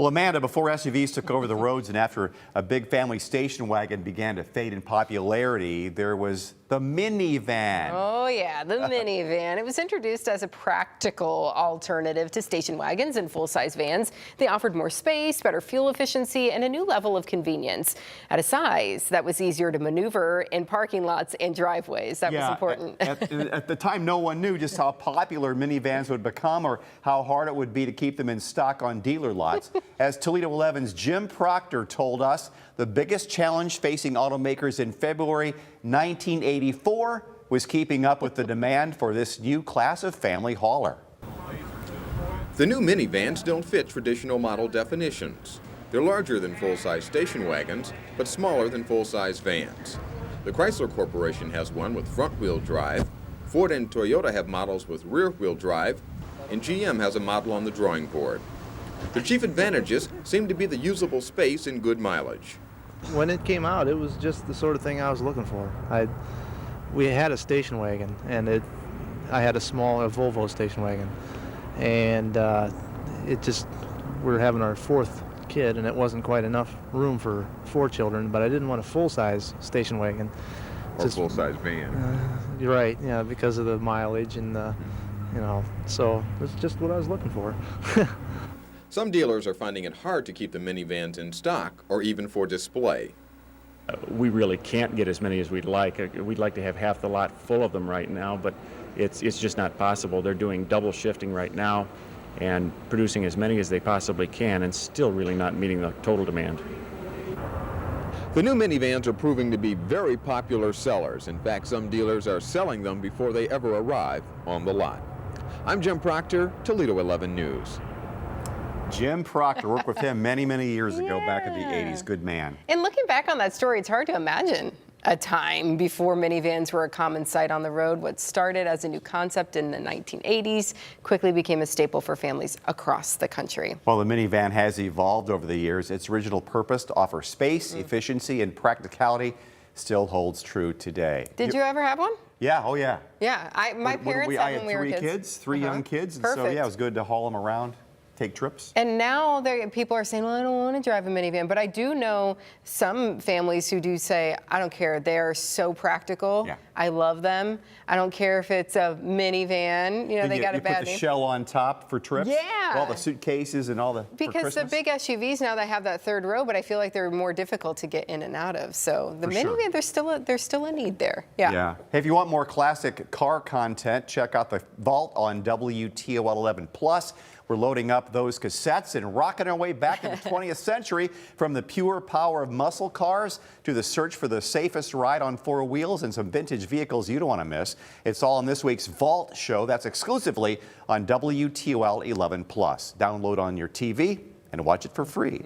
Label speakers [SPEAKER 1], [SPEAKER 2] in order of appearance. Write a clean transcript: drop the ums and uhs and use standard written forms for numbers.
[SPEAKER 1] Well, Amanda, before SUVs took over the roads and after a big family station wagon began to fade in popularity, there was the minivan.
[SPEAKER 2] Oh yeah, the minivan. It was introduced as a practical alternative to station wagons and full-size vans. They offered more space, better fuel efficiency, and a new level of convenience at a size that was easier to maneuver in parking lots and driveways. That was important.
[SPEAKER 1] At the time, no one knew just how popular minivans would become or how hard it would be to keep them in stock on dealer lots. As Toledo 11's Jim Proctor told us, the biggest challenge facing automakers in February 1984 was keeping up with the demand for this new class of family hauler.
[SPEAKER 3] The new minivans don't fit traditional model definitions. They're larger than full-size station wagons, but smaller than full-size vans. The Chrysler Corporation has one with front-wheel drive, Ford and Toyota have models with rear-wheel drive, and GM has a model on the drawing board. The chief advantages seem to be the usable space and good mileage.
[SPEAKER 4] When it came out, it was just the sort of thing I was looking for. We had a station wagon, and I had a Volvo station wagon, and we were having our fourth kid, and it wasn't quite enough room for 4 children, but I didn't want a full-size station wagon.
[SPEAKER 3] Or full-size van.
[SPEAKER 4] You're right, yeah, because of the mileage and so it's just what I was looking for.
[SPEAKER 3] Some dealers are finding it hard to keep the minivans in stock or even for display.
[SPEAKER 5] We really can't get as many as we'd like. We'd like to have half the lot full of them right now, but it's just not possible. They're doing double shifting right now and producing as many as they possibly can and still really not meeting the total demand.
[SPEAKER 3] The new minivans are proving to be very popular sellers. In fact, some dealers are selling them before they ever arrive on the lot. I'm Jim Proctor, Toledo 11 News.
[SPEAKER 1] Jim Proctor, worked with him many, many years ago, back in the 80s. Good man.
[SPEAKER 2] And looking back on that story, it's hard to imagine a time before minivans were a common sight on the road. What started as a new concept in the 1980s quickly became a staple for families across the country.
[SPEAKER 1] Well, the minivan has evolved over the years. Its original purpose to offer space, efficiency, and practicality still holds true today.
[SPEAKER 2] Did you ever have one?
[SPEAKER 1] Yeah, oh yeah.
[SPEAKER 2] Yeah, my parents had when we were kids.
[SPEAKER 1] Three young kids, and so yeah, it was good to haul them around. Take trips.
[SPEAKER 2] And now people are saying, well, I don't want to drive a minivan. But I do know some families who do say, I don't care. They are so practical.
[SPEAKER 1] Yeah.
[SPEAKER 2] I love them. I don't care if it's a minivan. They got a bad name.
[SPEAKER 1] You put the shell on top for trips?
[SPEAKER 2] Yeah.
[SPEAKER 1] All the suitcases and all the
[SPEAKER 2] Because the big SUVs now, they have that third row, but I feel like they're more difficult to get in and out of. So the minivan, there's still a need there. Yeah.
[SPEAKER 1] Hey, if you want more classic car content, check out the Vault on WTOL 11 Plus. We're loading up those cassettes and rocking our way back in the 20th century, from the pure power of muscle cars to the search for the safest ride on 4 wheels and some vintage vehicles you don't want to miss. It's all in this week's Vault show that's exclusively on WTOL 11 Plus. Download on your TV and watch it for free.